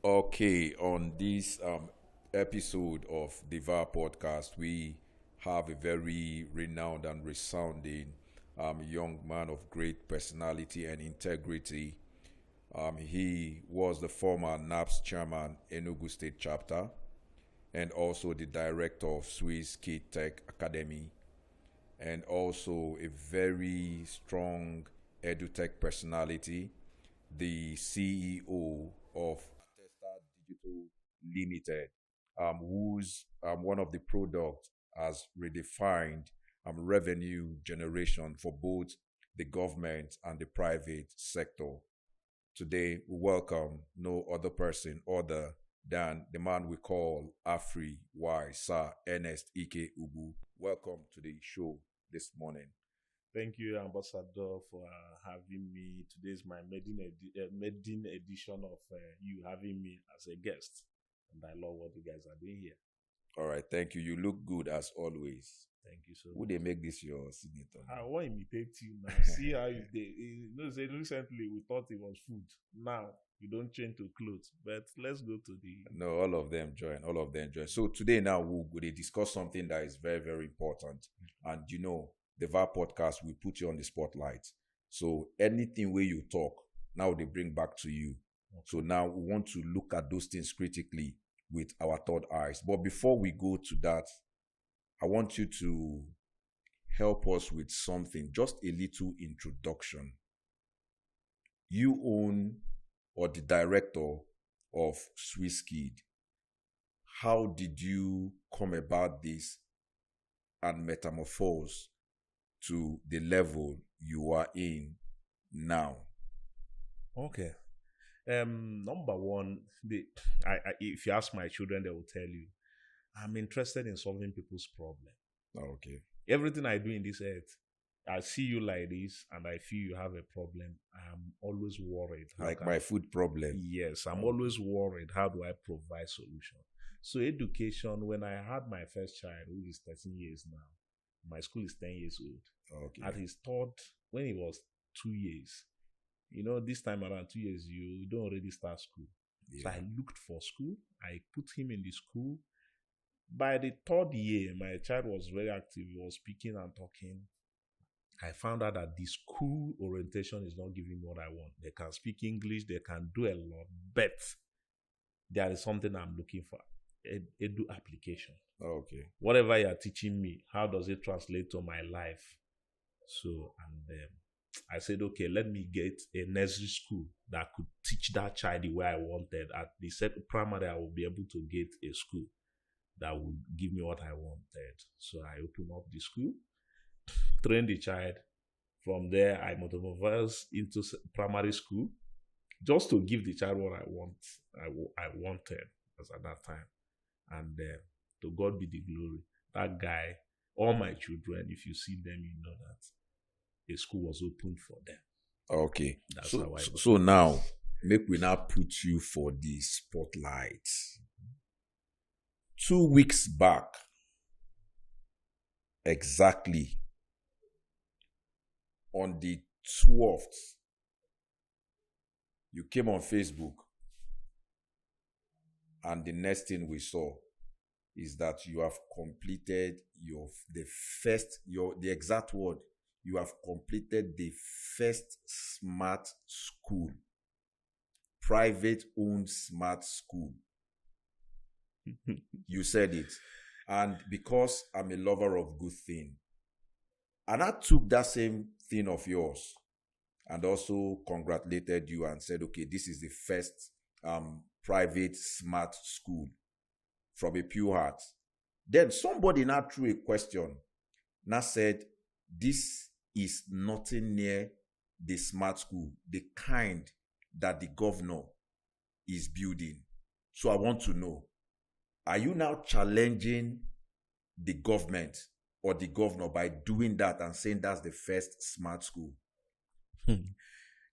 Okay, on this episode of the VAR Podcast, we have a very renowned and resounding young man of great personality and integrity. He was the former NAPS chairman, Enugu State Chapter, and also the director of Swiss Kid Tech Academy, and also a very strong edutech personality, the CEO of Digital Limited, whose one of the products has redefined revenue generation for both the government and the private sector. Today, we welcome no other person other than the man we call Afri Y, Sir Ernest Ike Ugwu. Welcome to the show this morning. Thank you, Ambassador, for having me. Today is my maiden edition of you having me as a guest. And I love what you guys are doing here. All right, thank you. You look good as always. Thank you so Who much. they make this your senator? I want to imitate you now. See how you did. Say recently we thought it was food. Now you don't change to clothes. But let's go to the. No, all of them join. All of them join. So today now we'll discuss something that is very, very important. And you know, the VAR Podcast will put you on the spotlight. So anything where you talk, now they bring back to you. Okay. So now we want to look at those things critically with our third eyes. But before we go to that, I want you to help us with something, just a little introduction. You own or the director of Swiss Kid. How did you come about this and metamorphose to the level you are in now? Okay. Number one, if you ask my children, they will tell you, I'm interested in solving people's problem. Okay. Everything I do in this earth, I see you like this and I feel you have a problem. I'm always worried. Like my food problem. Yes, I'm always worried. How do I provide solution? So education, when I had my first child, who is 13 years now, my school is 10 years old. Okay. At his third, when he was 2 years, this time around 2 years, you don't already start school. Yeah. So I looked for school. I put him in the school. By the third year, my child was very active. He was speaking and talking. I found out that the school orientation is not giving me what I want. They can speak English. They can do a lot. But there is something I'm looking for. Edu application. Okay. Whatever you are teaching me, how does it translate to my life? So, and I said, okay, let me get a nursery school that could teach that child the way I wanted. At the second primary, I will be able to get a school that would give me what I wanted. So I opened up the school, trained the child. From there, I metamorphosed into primary school just to give the child what I wanted as at that time. And to God be the glory. That guy, all my children, if you see them, you know that a school was opened for them. Okay. That's how I so now, make we now put you for the spotlight. 2 weeks back, exactly, on the 12th, you came on Facebook, and the next thing we saw is that you have completed the exact word, you have completed the first smart school, private owned smart school. You said it. And because I'm a lover of good things, and I took that same thing of yours and also congratulated you and said, okay, this is the first private smart school from a pure heart. Then somebody now threw a question, now said, this is nothing near the smart school, the kind that the governor is building. So I want to know, are you now challenging the government or the governor by doing that and saying that's the first smart school? You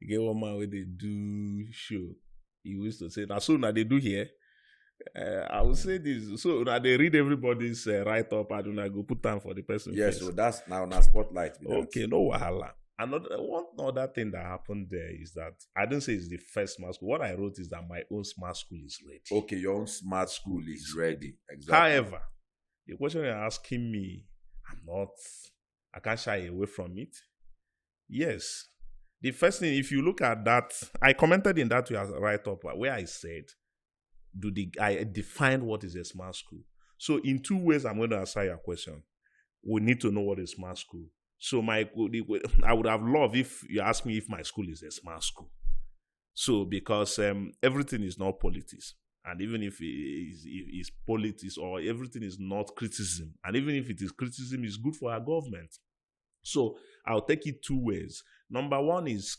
get one man where they do show. He used to say, now so now they do here. I will say this. So now they read everybody's write-up and I go put time for the person. Yes, first. so that's now spotlight. Okay, no wahala. One other thing that happened there is that I didn't say it's the first smart school. What I wrote is that my own smart school is ready. Okay, your own smart school is ready. Exactly. However, the question you're asking me, I can't shy away from it. Yes. The first thing, if you look at that, I commented in that write-up where I said, I defined what is a smart school. So in two ways, I'm going to answer your question. We need to know what is smart school. So I would have loved if you asked me if my school is a smart school. So because everything is not politics. And even if it is politics or everything is not criticism, and even if it is criticism, it's good for our government. So I'll take it two ways. Number one is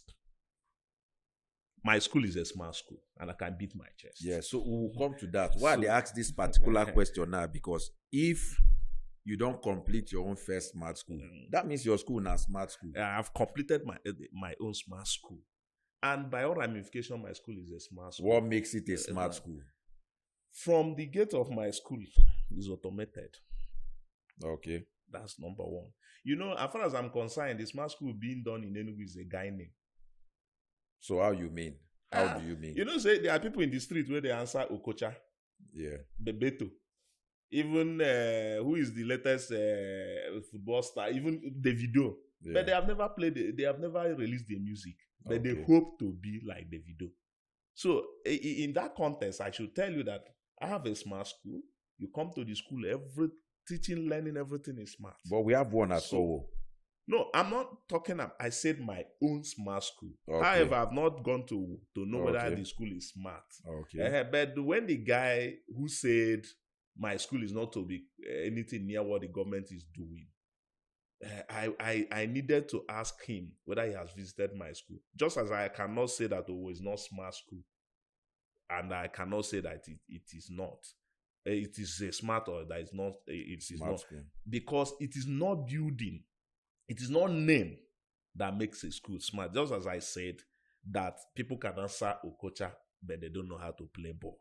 my school is a smart school and I can beat my chest. Yeah, so we'll come to that. Why they ask this particular question now? Because if you don't complete your own first smart school, that means your school not smart school. I've completed my own smart school. And by all ramification, my school is a smart school. What makes it a smart school? From the gate of my school is automated. Okay. That's number one. As far as I'm concerned, the smart school being done in Enugu is a guy name. So how you mean? How do you mean? Say there are people in the street where they answer Okocha. Yeah. Bebeto. Even who is the latest football star, even Davido. Yeah. But they have never they have never released their music. But they hope to be like Davido. So in that context, I should tell you that I have a smart school. You come to the school, teaching, learning, everything is smart. But we have one at all. No, I'm not talking. I said my own smart school. Okay. However, I've not gone to know whether the school is smart. Okay. But when the guy who said my school is not to be anything near what the government is doing, I needed to ask him whether he has visited my school. Just as I cannot say that it's not smart school, and I cannot say that it is not. It is a smart or that is not. It is not school. Because it is not building. It is not name that makes a school smart. Just as I said that people can answer Okocha, but they don't know how to play ball.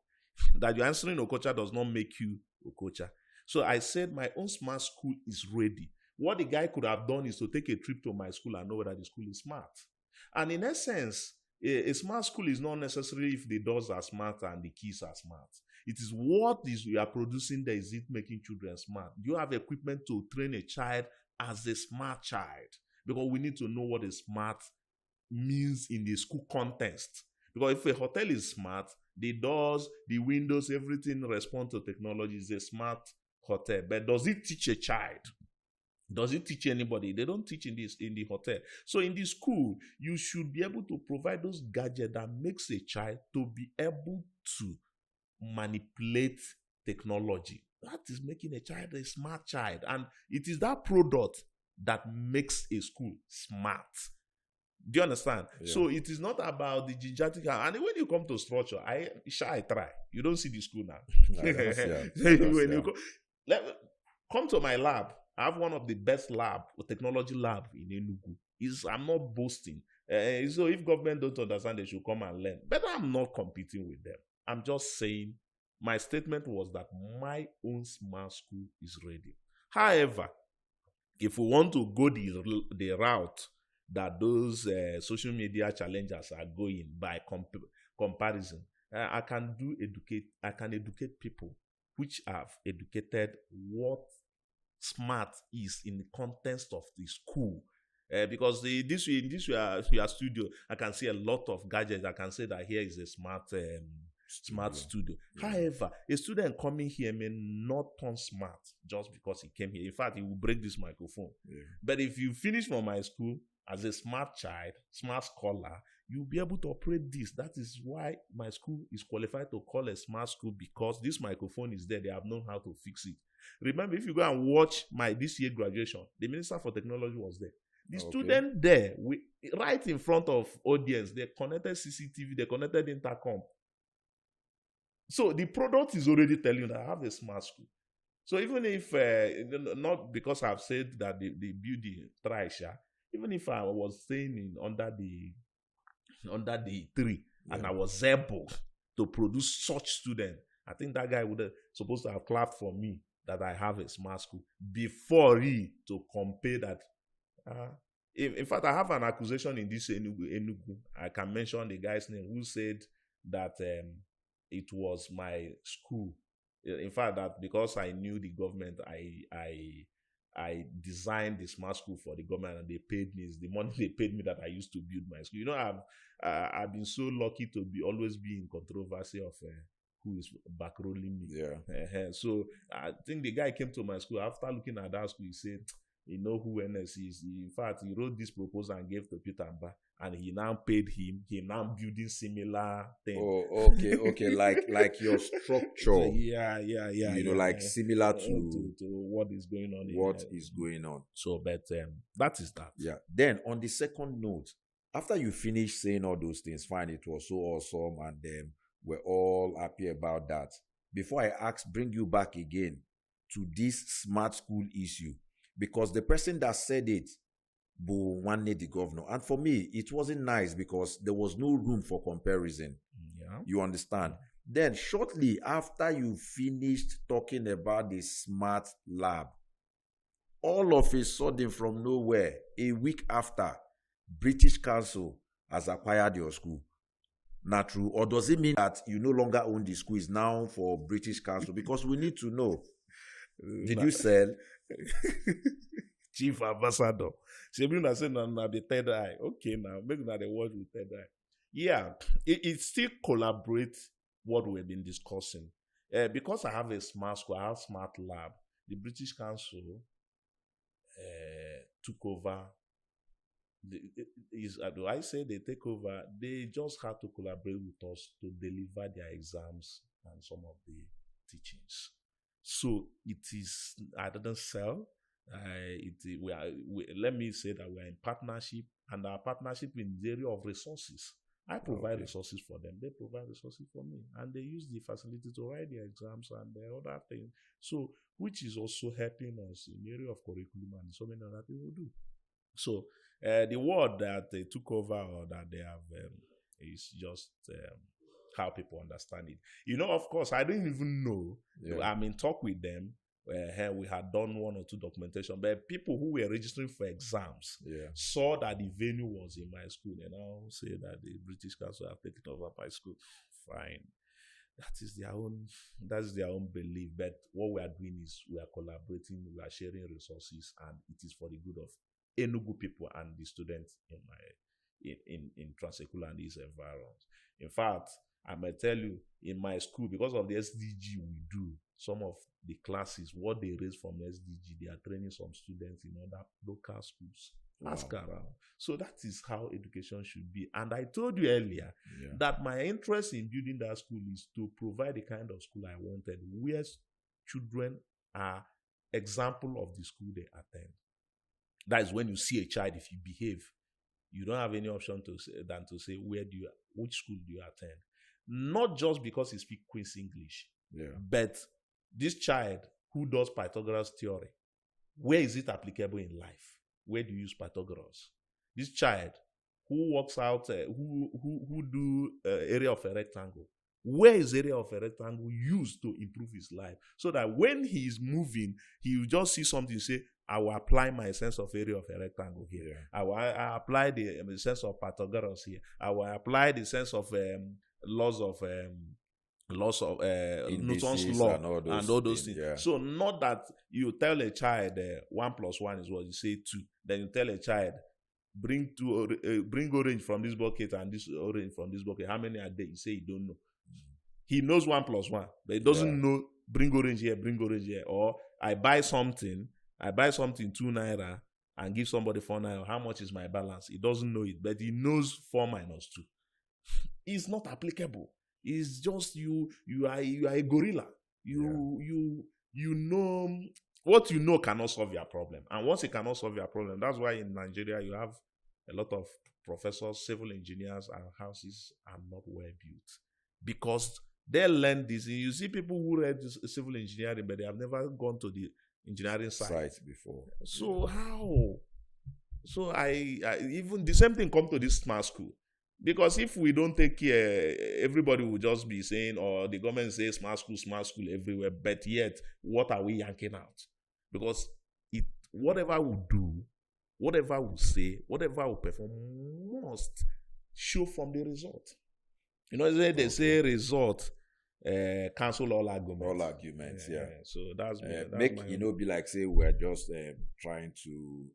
That you're answering Okocha does not make you Okocha. So I said my own smart school is ready. What the guy could have done is to take a trip to my school and know whether the school is smart. And in essence, a smart school is not necessarily if the doors are smart and the keys are smart. It is what you are producing there. Is it making children smart? Do you have equipment to train a child as a smart child? Because we need to know what a smart means in the school context. Because if a hotel is smart, the doors, the windows, everything respond to technology is a smart hotel. But does it teach a child? Does it teach anybody? They don't teach in the hotel. So in the school, you should be able to provide those gadgets that makes a child to be able to manipulate technology. That is making a child a smart child. And it is that product that makes a school smart. Do you understand? Yeah. So it is not about the gigantic. And when you come to structure, I try. You don't see the school now. Come to my lab. I have one of the best technology lab in Enugu. I'm not boasting. So if government don't understand, they should come and learn. But I'm not competing with them. I'm just saying my statement was that my own smart school is ready. However, if we want to go the route that those social media challengers are going by comparison, I can educate people which have educated what smart is in the context of the school. Because in this your studio, I can see a lot of gadgets. I can say that here is a smart studio. Yeah. However, a student coming here may not turn smart just because he came here. In fact, he will break this microphone. Yeah. But if you finish from my school as a smart child, smart scholar, you'll be able to operate this. That is why my school is qualified to call a smart school, because this microphone is there. They have known how to fix it. Remember, if you go and watch my this year graduation, the Minister for Technology was there. The student there, right in front of audience, they connected CCTV, they connected intercom. So the product is already telling you that I have a smart school. So even if, not because I've said that the building trash, even if I was staying under the tree, and I was able to produce such student, I think that guy would have supposed to have clapped for me that I have a smart school before he to compare that In fact, I have an accusation in this Enugu. I can mention the guy's name who said that it was my school. In fact, that because I knew the government, I designed the smart school for the government, and they paid me. It's the money they paid me that I used to build my school. I've been so lucky to always be in controversy of who is backrolling me. Yeah. So I think the guy came to my school after looking at that school. He said, "You know who Ernest is." In fact, he wrote this proposal and gave to Peter Mba, and he now paid him. He now building similar thing. Oh, okay, like your structure. Yeah. Like similar to what is going on. What is going on. So, but that is that. Yeah. Then on the second note, after you finish saying all those things, fine, it was so awesome, and we're all happy about that. Before I bring you back again to this smart school issue, because the person that said it, wanted the governor, and for me, it wasn't nice because there was no room for comparison. Yeah. You understand? Then shortly after you finished talking about the smart lab, all of a sudden from nowhere, a week after, British Council has acquired your school. Not true? Or does it mean that you no longer own the school? Is now for British Council? Because we need to know. Did you sell? Chief Ambassador. Shebi said now the third eye. Okay, now maybe now the word with third eye. Yeah, it still collaborates what we've been discussing. Because I have a smart school, I have smart lab. The British Council took over. Do I say they take over? They just had to collaborate with us to deliver their exams and some of the teachings. So it is, I didn't sell. Let me say that we are in partnership, and our partnership in the area of resources. I provide resources for them. They provide resources for me, and they use the facility to write their exams and the other things. So, which is also helping us in the area of curriculum and so many other things we do. So, the word that they took over or that they have is just how people understand it. Of course, I didn't even know. Yeah. I'm in talk with them. We had done one or two documentation, but people who were registering for exams saw that the venue was in my school, and now say that the British Council have taken over my school. Fine, that's their own belief. But what we are doing is we are collaborating, we are sharing resources, and it is for the good of Enugu people and the students in Transecola and these environs. In fact, I might tell you, in my school, because of the SDG we do, some of the classes, what they raise from SDG, they are training some students in other local schools. Wow. Ask around. So that is how education should be. And I told you earlier that my interest in building that school is to provide the kind of school I wanted, where children are example of the school they attend. That is when you see a child, if you behave, you don't have any option than to say, which school do you attend? Not just because he speaks Queen's English, but this child who does Pythagoras theory, where is it applicable in life? Where do you use Pythagoras? This child who works out, who do area of a rectangle, where is area of a rectangle used to improve his life? So that when he is moving, he will just see something, say, I will apply my sense of area of a rectangle here. Yeah. I will apply the sense of Pythagoras here. I will apply the sense of laws of Newton's law and all those things. Yeah. So not that you tell a child 1 + 1 is what you say 2. Then you tell a child bring orange from this bucket and this orange from this bucket. How many are there? You say you don't know. He knows 1 + 1, but he doesn't know bring orange here, bring orange here. Or I buy something 2 naira and give somebody 4 naira. How much is my balance? He doesn't know it, but he knows 4 - 2. It's not applicable. It's just you are a gorilla. You know what you know cannot solve your problem. And once it cannot solve your problem, that's why in Nigeria you have a lot of professors, civil engineers, and houses are not well built. Because they learn this. You see people who read civil engineering, but they have never gone to the engineering site before. So how? So I even the same thing come to this smart school. Because if we don't take care, everybody will just be saying, or the government says smart school everywhere. But yet, what are we yanking out? Because whatever we do whatever we say, whatever we perform must show from the result. They say result cancel all arguments. All arguments, yeah. So that's make be like say we're just trying to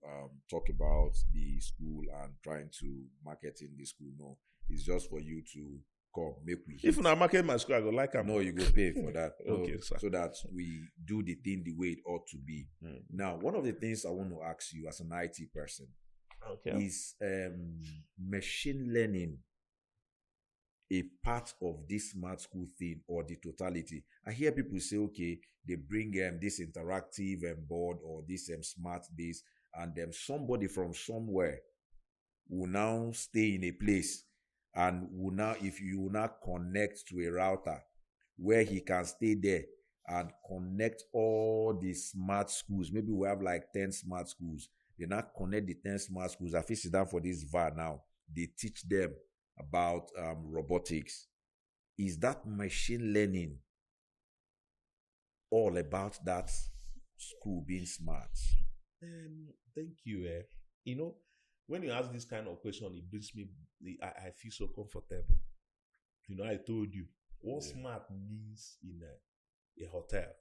talk about the school and trying to market in the school. No, it's just for you to come make we. If I market my school, I go like them. No, you go pay for that. Okay, sir. So that we do the thing the way it ought to be. Now, one of the things I want to ask you as an IT person is machine learning a part of this smart school thing or the totality? I hear people say, okay, they bring this interactive board or this smart this, and then somebody from somewhere will now stay in a place and will now, if you will now connect to a router where he can stay there and connect all the smart schools. Maybe we have like 10 smart schools. They now connect the 10 smart schools. I feel sit down for this VAR now. They teach them about robotics. Is that machine learning all about that school being smart? Thank you. When you ask this kind of question, it brings me, I feel so comfortable. I told you, what smart means in a hotel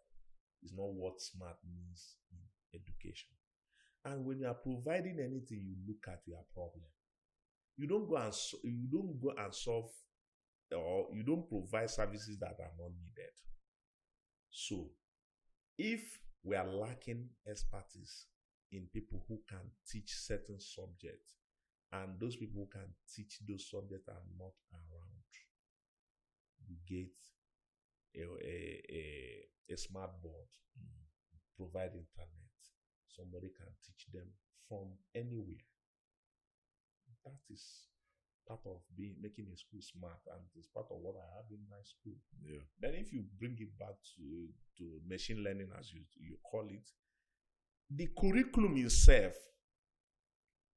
is not what smart means in education. And when you are providing anything, you look at your problem. You don't go and solve, or you don't provide services that are not needed. So, if we are lacking expertise in people who can teach certain subjects, and those people who can teach those subjects are not around, you get a smart board, provide internet. Somebody can teach them from anywhere. That is part of making a school smart, and it's part of what I have in my school. Yeah. Then if you bring it back to machine learning, as you call it, the curriculum itself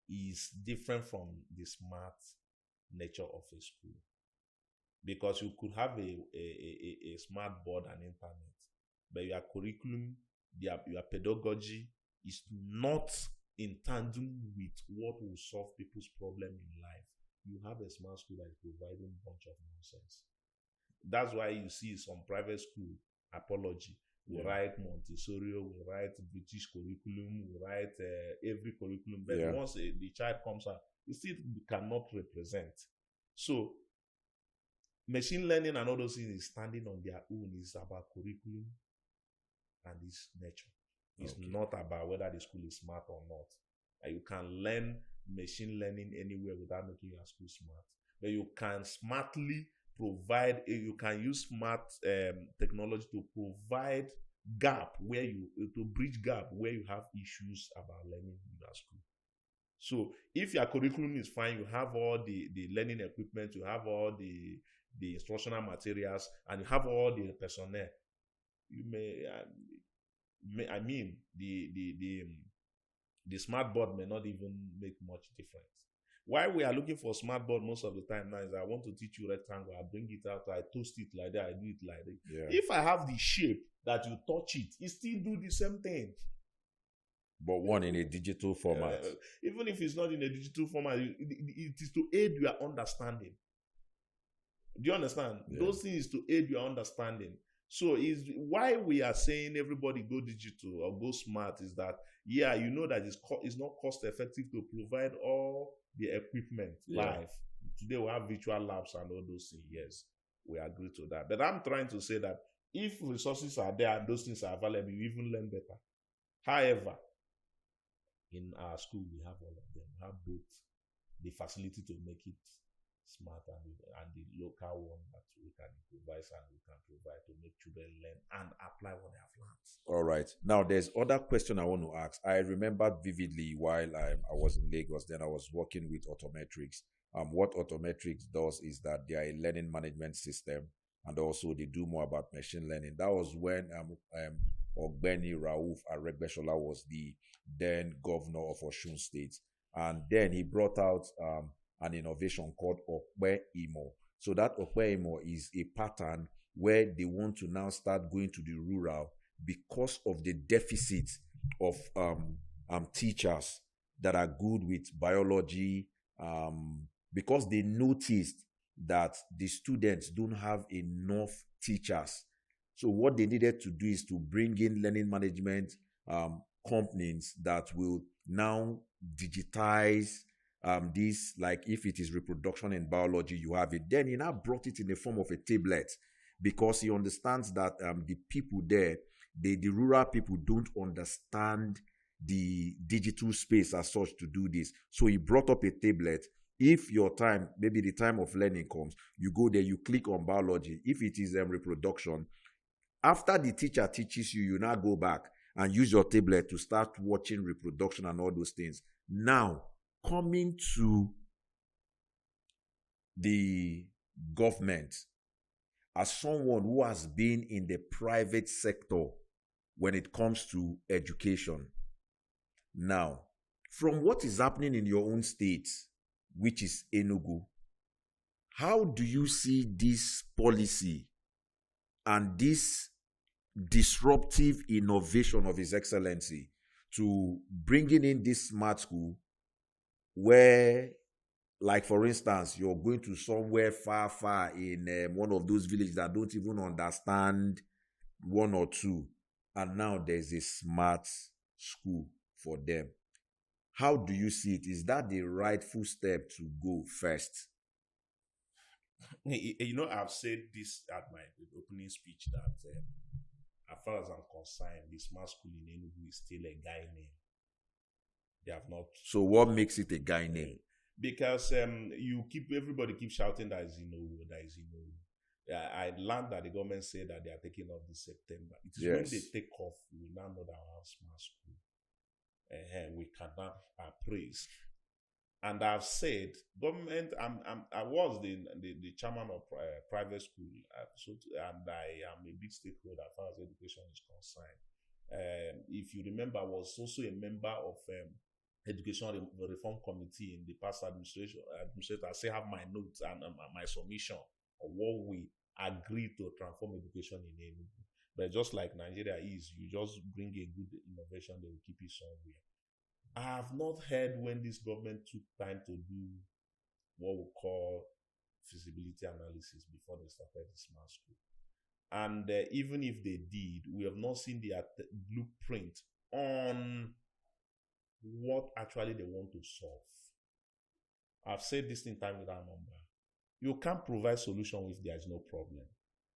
is different from the smart nature of a school. Because you could have a smart board and internet, but your curriculum, your pedagogy is not in tandem with what will solve people's problem in life. You have a smart school that is providing a bunch of nonsense. That's why you see some private school apology. We write Montessori, we write British curriculum, we write every curriculum. But once the child comes out, it still cannot represent. So, machine learning and all those things is standing on their own. It's about curriculum and its nature. It's not about whether the school is smart or not. You can learn machine learning anywhere without making your school smart. But you can smartly provide, you can use smart technology to provide to bridge gap where you have issues about learning in your school. So if your curriculum is fine, you have all the learning equipment, you have all the instructional materials, and you have all the personnel, you the smart board may not even make much difference. Why we are looking for smart board most of the time now is I want to teach you rectangle, I bring it out, I toast it like that, I do it like that. Yeah. If I have the shape that you touch it still do the same thing. But one in a digital format. Even if it's not in a digital format, it is to aid your understanding. Do you understand? Yeah. Those things to aid your understanding. So is why we are saying everybody go digital or go smart is that, you know that it's not cost effective to provide all the equipment live. Today we have virtual labs and all those things. Yes, we agree to that. But I'm trying to say that if resources are there and those things are available, you even learn better. However, in our school, we have all of them. We have both the facility to make it smart and the local one that we can improvise and we can provide to make children learn and apply what they have learned. All right. Now, there's other question I want to ask. I remember vividly while I was in Lagos, then I was working with Autometrics. What Autometrics does is that they are a learning management system, and also they do more about machine learning. That was when Ogbeni Rauf Aregbesola was the then governor of Osun State. And then he brought out an innovation called Okpe Imo. So that Okpe Imo is a pattern where they want to now start going to the rural because of the deficit of teachers that are good with biology, because they noticed that the students don't have enough teachers. So what they needed to do is to bring in learning management companies that will now digitize this, like if it is reproduction in biology, you have it. Then he now brought it in the form of a tablet, because he understands that the people there, the rural people don't understand the digital space as such to do this. So he brought up a tablet. If your time, maybe the time of learning comes, you go there, you click on biology. If it is reproduction, after the teacher teaches you, you now go back and use your tablet to start watching reproduction and all those things. Now, coming to the government, as someone who has been in the private sector when it comes to education, now, from what is happening in your own state, which is Enugu, how do you see this policy and this disruptive innovation of His Excellency to bringing in this smart school where, like for instance, you're going to somewhere far in one of those villages that don't even understand one or two, and now there's a smart school for them? How do you see it? Is that the rightful step to go first? I've said this at my opening speech that as far as I'm concerned, the smart school in Enugu is still a guy name. They have not. So what makes it a guy name? Because everybody keeps shouting that is I learned that the government said that they are taking off this September. It is when they take off, we now know that our smart school. We cannot praise. And I've said, government, I was the chairman of private school, and I am a big stakeholder as far as education is concerned. If you remember, I was also a member of Education Reform Committee in the past administration. I still have my notes and my submission of what we agreed to transform education in Enugu. But just like Nigeria is, you just bring a good innovation, they will keep it somewhere. I have not heard when this government took time to do what we call feasibility analysis before they started the smart school. And even if they did, we have not seen the blueprint on what actually they want to solve. I've said this in time without number. You can't provide solution if there is no problem.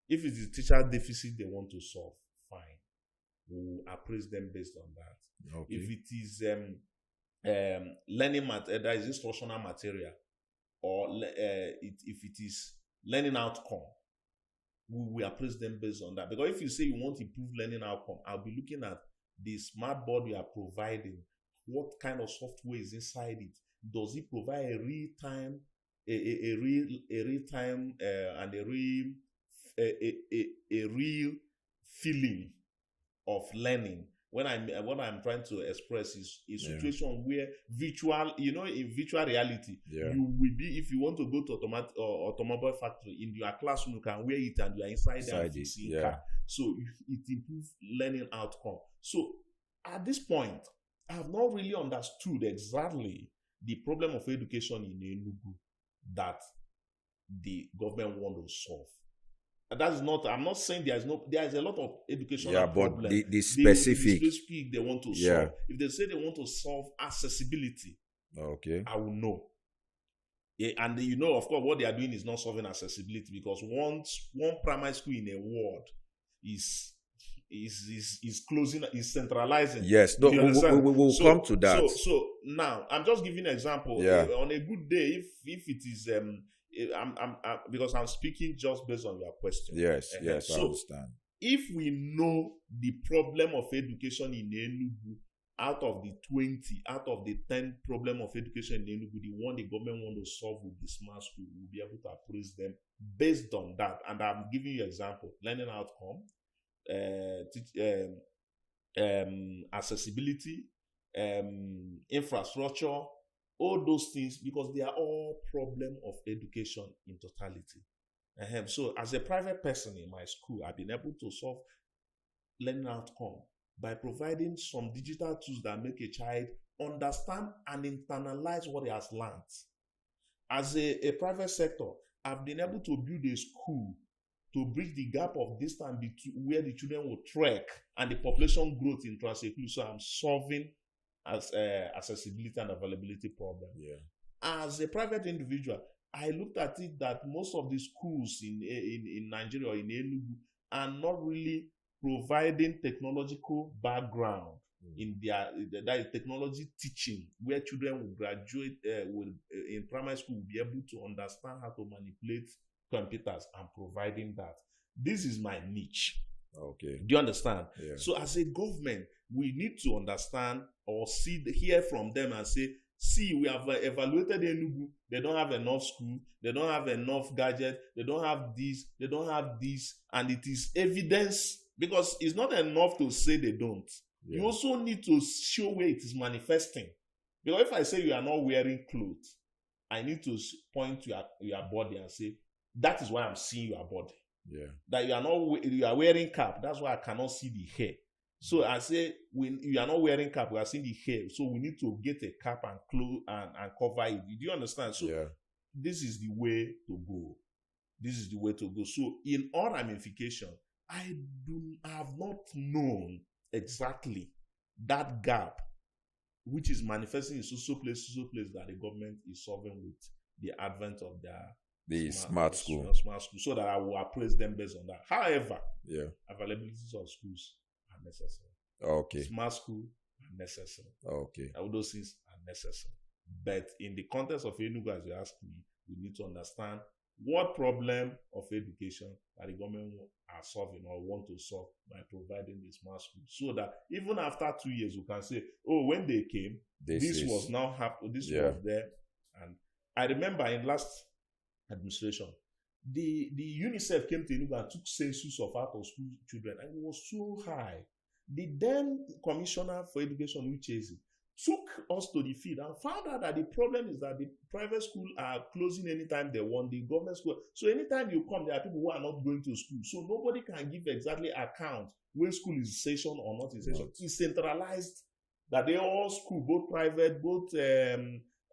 If it is teacher deficit they want to solve, fine. We'll appraise them based on that. Okay. If it is learning there is instructional material, or if it is learning outcome, we will appraise them based on that. Because if you say you want to improve learning outcome, I'll be looking at the smart board you are providing. What kind of software is inside it? Does it provide a real time, and a real feeling of learning? What I'm trying to express is a situation where in virtual reality, you will be, if you want to go to automobile factory, in your classroom, you can wear it and you are inside there and fixing car. So it improves learning outcome. So at this point, I have not really understood exactly the problem of education in Enugu that the government want to solve. And that is not, I'm not saying there is a lot of educational problem. But the specific they want to solve. If they say they want to solve accessibility, okay, I will know. Yeah, and of course, what they are doing is not solving accessibility, because one primary school in a ward is closing, is centralizing. Yes, no, we'll come to that. So now I'm just giving an example. On a good day, if it is because I'm speaking just based on your question. Yes, I understand. If we know the problem of education in Enugu, out of the 10 problem of education in Enugu, the one the government want to solve with the smart school, we'll be able to appraise them based on that. And I'm giving you an example: learning outcome, accessibility, infrastructure, all those things, because they are all problem of education in totality. So as a private person in my school, I've been able to solve learning outcome by providing some digital tools that make a child understand and internalize what he has learned. As a private sector, I've been able to build a school to bridge the gap of distance between where the children will trek and the population growth in Trans-Ekulu. So I'm solving as accessibility and availability problem. Yeah. As a private individual, I looked at it that most of the schools in Nigeria or in Enugu are not really providing technological background in their technology teaching, where children will graduate in primary school will be able to understand how to manipulate computers and providing that. This is my niche. Okay. Do you understand? Yeah. So as a government, we need to understand or hear from them and say, see, we have evaluated Enugu. They don't have enough school. They don't have enough gadget. They don't have this. They don't have this. And it is evidence, because it's not enough to say they don't. Yeah. You also need to show where it is manifesting. Because if I say you are not wearing clothes, I need to point to your body and say, that is why I'm seeing your body. Yeah. That you are wearing cap. That's why I cannot see the hair. So I say, when you are not wearing cap, we are seeing the hair. So we need to get a cap and clothes and cover it. Do you understand? So this is the way to go. This is the way to go. So in all ramification, I have not known exactly that gap, which is manifesting in social place that the government is solving with the advent of the smart school, so that I will appraise them based on that. However, availabilities of schools are necessary. Okay. Smart school are necessary. Okay. All those things are necessary. But in the context of Enugu, as you asked me, we need to understand what problem of education that the government are solving or want to solve by providing the smart school, so that even after 2 years, we can say, oh, when they came, this was now happening, this was there. And I remember in last administration, the UNICEF came to Enugu and took census of out of school children, and it was so high. The then Commissioner for Education, Uchezi, took us to the field and found out that the problem is that the private school are closing anytime they want, the government school. So anytime you come, there are people who are not going to school. So nobody can give exactly account when school is in session or not in session. It's centralized, that they all school, both private, both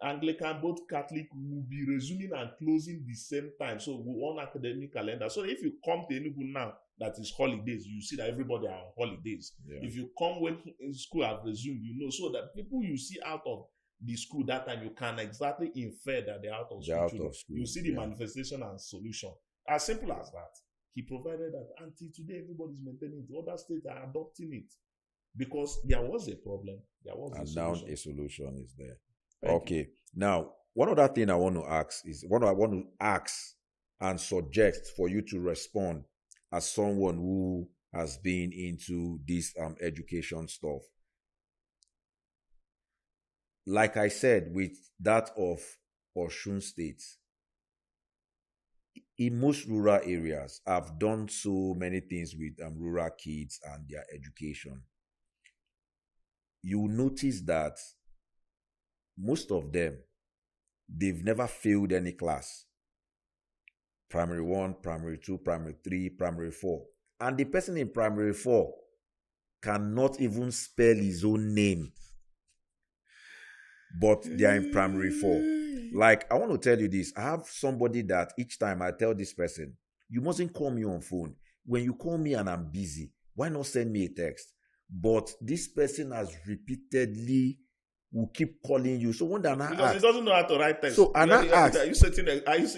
Anglican, both Catholic, will be resuming and closing the same time. So we on academic calendar. So if you come to Enugu now, that is holidays, you see that everybody are on holidays. Yeah. If you come when school have resumed, you know, so that people you see out of the school that time, you can exactly infer that they're out of school. You see the manifestation and solution. As simple as that. He provided that. Until today, everybody's maintaining it. Other states are adopting it. Because there was a problem. There was a solution. And now a solution is there. Okay. Now, one other thing I want to ask is, what I want to ask and suggest for you to respond as someone who has been into this education stuff. Like I said, with that of Osun State, in most rural areas, I've done so many things with rural kids and their education. You will notice that most of them, they've never failed any class. Primary 1, primary 2, primary 3, primary 4. And the person in primary 4 cannot even spell his own name. But they are in primary 4. Like, I want to tell you this. I have somebody that each time I tell this person, you mustn't call me on phone. When you call me and I'm busy, why not send me a text? But this person has repeatedly will keep calling you. So when they because ask, he doesn't know how to write text. So and I ask,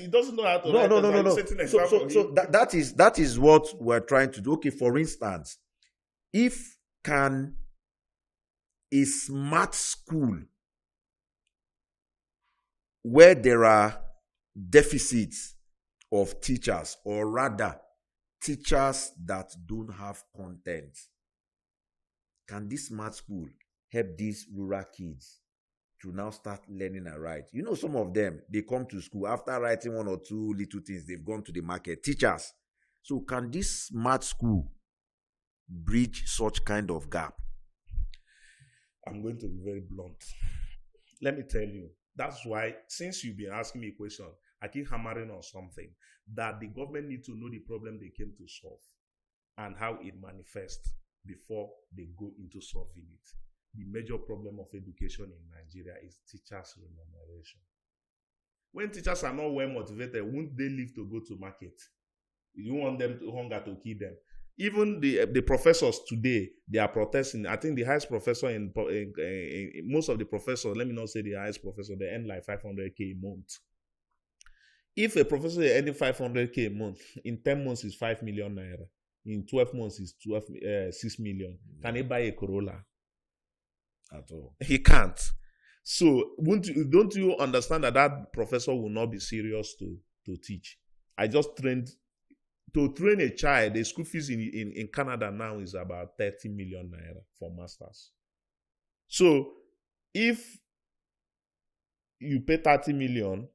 he doesn't know how to write text. So that is what we're trying to do. Okay, for instance, if can a smart school where there are deficits of teachers, or rather teachers that don't have content, can this smart school help these rural kids to now start learning and write? You know, some of them, they come to school after writing one or two little things, they've gone to the market. Teachers. So can this smart school bridge such kind of gap? I'm going to be very blunt. Let me tell you, that's why, since you've been asking me a question, I keep hammering on something, that the government needs to know the problem they came to solve and how it manifests before they go into solving it. the major problem of education in Nigeria is teachers' remuneration. When teachers are not well motivated, won't they live to go to market? You want them to hunger to kill them. Even the professors today, they are protesting. I think the highest professor in most of the professors, let me not say the highest professor, they earn like 500K a month. If a professor is earning 500K a month, in 10 months is 5 million naira. In 12 months is 6 million. Can he buy a Corolla? At all. He can't. So don't you understand that professor will not be serious to teach? I just trained. To train a child, the school fees in Canada now is about 30 million naira for masters. So if you pay 30 million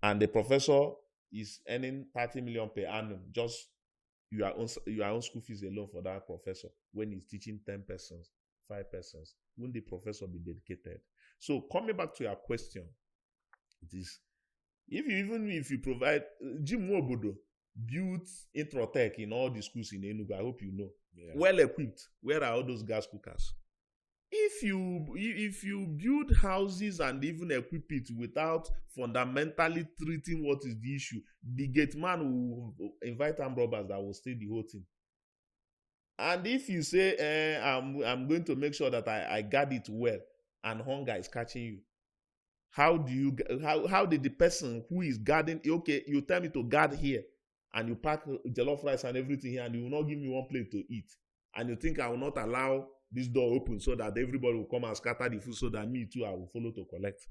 and the professor is earning 30 million per annum, just your own school fees alone for that professor, when he's teaching 10 persons, 5 persons, won't the professor be dedicated? So coming back to your question, it is if you provide Jim Wobodo built Introtech in all the schools in Enugu, I hope you know. Yeah. Well equipped. Where are all those gas cookers? If you build houses and even equip it without fundamentally treating what is the issue, the gate man will invite armed robbers that will steal the whole thing. And if you say, I'm going to make sure that I guard it well, and hunger is catching you, how did the person who is guarding, okay, you tell me to guard here, and you pack jollof rice and everything here, and you will not give me one plate to eat, and you think I will not allow this door open so that everybody will come and scatter the food so that me too, I will follow to collect.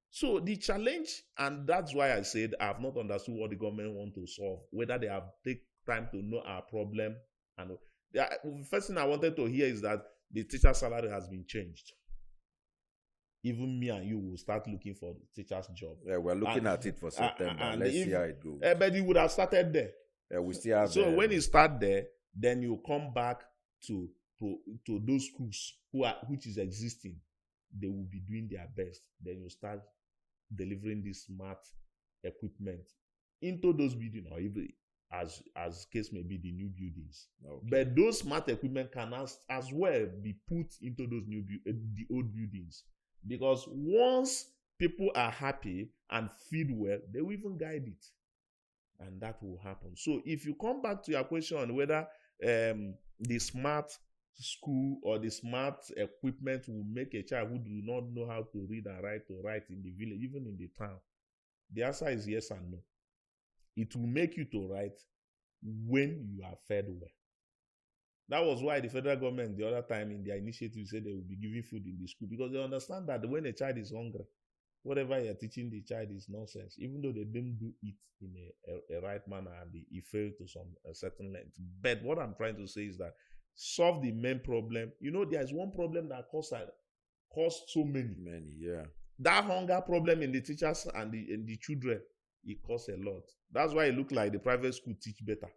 So the challenge, and that's why I said I have not understood what the government want to solve, whether they have take time to know our problem. And the first thing I wanted to hear is that the teacher salary has been changed. Even me and you will start looking for the teacher's job. Yeah, we're looking at it for September. Let's see how it goes. But you would have started there. Yeah, we still have. So when you start there, then you come back to those schools which is existing. They will be doing their best. Then you start delivering this smart equipment into those buildings, or even as case may be, the new buildings. Okay. But those smart equipment can as well be put into those the old buildings. Because once people are happy and feed well, they will even guide it. And that will happen. So if you come back to your question on whether the smart school or the smart equipment will make a child who do not know how to read and write to write in the village, even in the town, the answer is yes and no. It will make you to write when you are fed well. That was why the federal government the other time in their initiative said they will be giving food in the school, because they understand that when a child is hungry, whatever you're teaching the child is nonsense, even though they don't do it in a right manner and it fails to a certain length. But what I'm trying to say is that solve the main problem. You know, there's one problem that caused so many. Yeah. That hunger problem in the teachers and the children, it costs a lot. That's why it look like the private school teach better.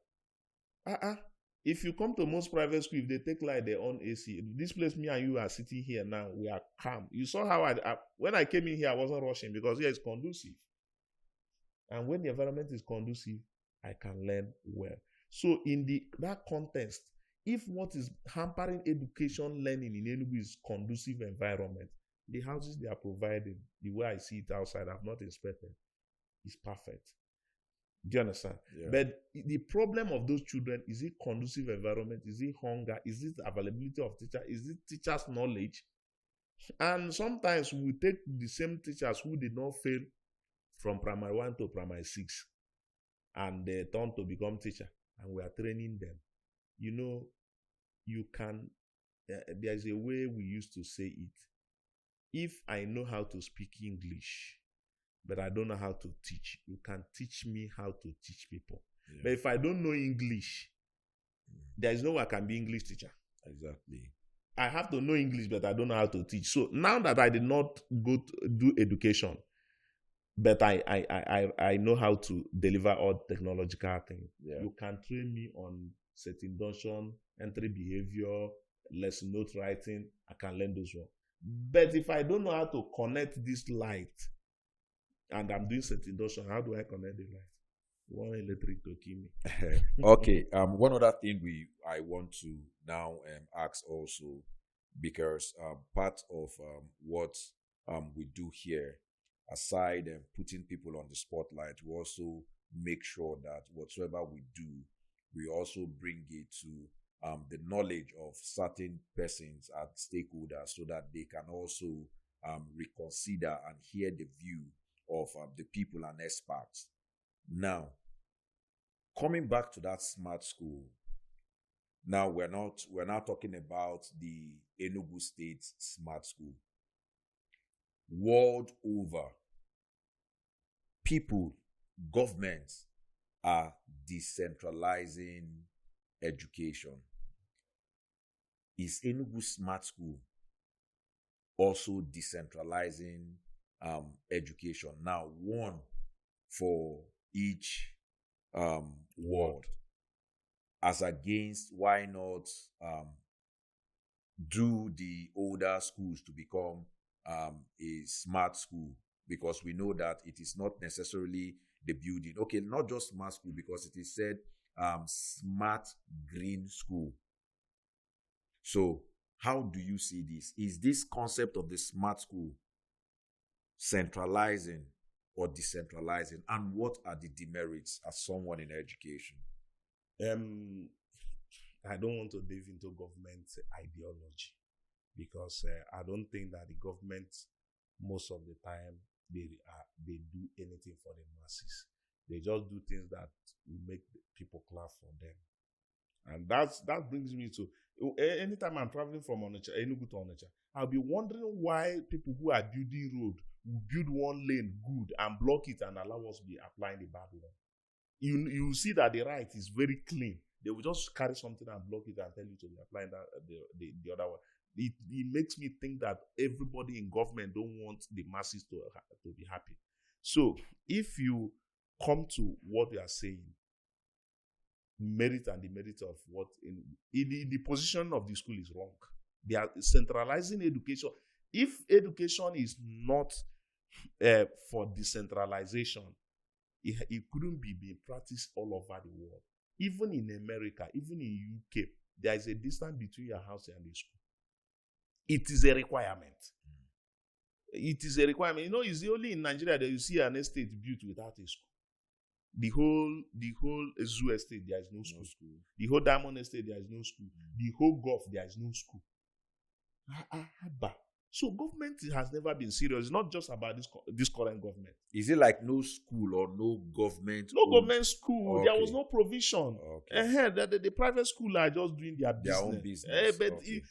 If you come to most private schools, if they take like their own AC, this place me and you are sitting here now, we are calm. You saw how when I came in here, I wasn't rushing because here it's conducive. And when the environment is conducive, I can learn well. So in that context, if what is hampering education learning in Enugu is conducive environment, the houses they are providing, the way I see it outside, I've not inspected, is perfect. Do you understand? Yeah. But the problem of those children, is it conducive environment? Is it hunger? Is it availability of teacher? Is it teachers' knowledge? And sometimes we take the same teachers who did not fail from primary 1 to primary 6 and they turn to become teacher, and we are training them. You know, you can, there's a way we used to say it. If I know how to speak English, but I don't know how to teach, you can teach me how to teach people. Yeah. But if I don't know English, there is no way I can be English teacher. Exactly. I have to know English, but I don't know how to teach. So now that I did not go to do education, but I know how to deliver all technological things. Yeah. You can train me on set induction, entry behavior, lesson note writing. I can learn those ones. But if I don't know how to connect this light, and I'm doing set induction, how do I connect the light? One electric to kill me. Okay. One other thing I want to now ask also because part of what we do here, aside putting people on the spotlight, we also make sure that whatsoever we do, we also bring it to the knowledge of certain persons and stakeholders so that they can also reconsider and hear the view of the people and experts. Now, coming back to that smart school, now we're not talking about the Enugu State Smart School. World over, people, governments are decentralizing education. Is Enugu Smart School also decentralizing education? Now, one for each ward, as against why not do the older schools to become a smart school, because we know that it is not necessarily the building. Okay, not just smart school, because it is said smart green school. So how do you see this? Is this concept of the smart school centralizing or decentralizing? And what are the demerits as someone in education? I don't want to dive into government ideology, because I don't think that the government, most of the time, they do anything for the masses. They just do things that will make people clap for them. And that brings me to, anytime I'm traveling from Enugu to Onitsha, I'll be wondering why people who are building road will build one lane good and block it and allow us to be applying the bad one. You see that the right is very clean. They will just carry something and block it and tell you to be applying that the other one. It makes me think that everybody in government don't want the masses to be happy. So if you come to what they are saying, merit and the merit of what in the position of the school is wrong. They are centralizing education. If education is not for decentralization, it couldn't be being practiced all over the world. Even in America, even in UK, there is a distance between your house and the school. It is a requirement. It is a requirement. You know, it's only in Nigeria that you see an estate built without a school. The whole Zoo estate, there is no school. The whole Diamond estate, there is no school. The whole Gulf, there is no school. So government has never been serious. It's not just about this current government. Is it like no school or no government? No government school. Okay. There was no provision. Okay. The private school are just doing their own business. But Okay.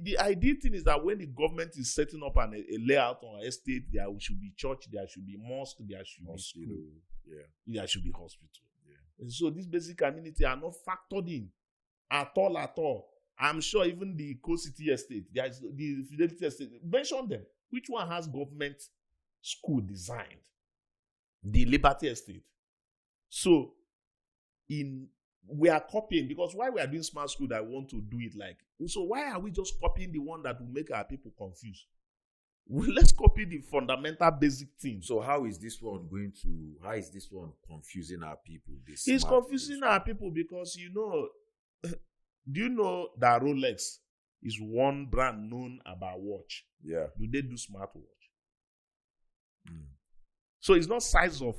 The ideal thing is that when the government is setting up a layout on an estate, there should be church, there should be mosque, there should be school. Yeah. There should be hospital. Yeah. And so these basic amenities are not factored in at all. I'm sure even the Co-City estate, there is the Fidelity estate. Mention them. Which one has government school designed? The Liberty estate. So we are copying, because why we are doing smart school that want to do it like, so why are we just copying the one that will make our people confused? Well, let's copy the fundamental basic thing. So how is this one confusing our people? It's confusing our people because, do you know that Rolex is one brand known about watch? Yeah. Do they do smartwatch? So it's not size of,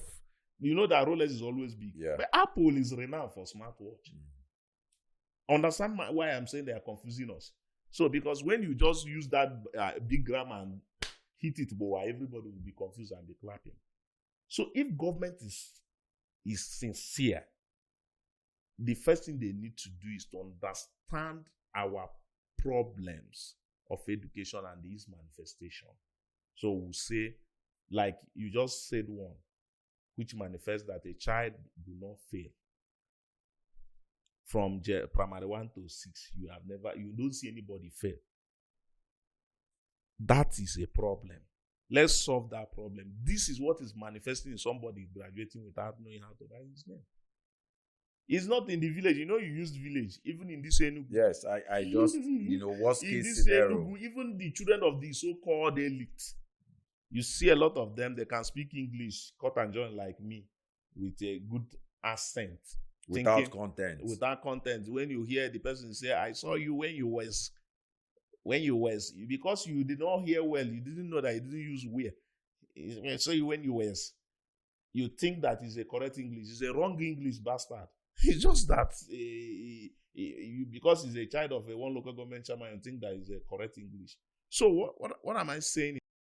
that Rolex is always big. Yeah. But Apple is renowned for smartwatch. Understand why I'm saying they are confusing us? So because when you just use that big gram and hit it, everybody will be confused and be clapping. So if government is sincere, the first thing they need to do is to understand our problems of education and its manifestation. So we'll say, like you just said one, which manifests that a child do not fail. From primary 1 to 6, you don't see anybody fail. That is a problem. Let's solve that problem. This is what is manifesting in somebody graduating without knowing how to write his name. It's not in the village. You used village. Even in this Enugu. Yes, I just, worst in case this scenario. Enugu, even the children of the so-called elite, you see a lot of them, they can speak English, cut and join like me, with a good accent. Without content. Without content. When you hear the person say, I saw you when you was when you were, because you did not hear well, you didn't know that you didn't use where. So when you were, you think that is a correct English. It's a wrong English, bastard. It's just that because he's a child of a one local government chairman, you think that is a correct English. So what am I saying?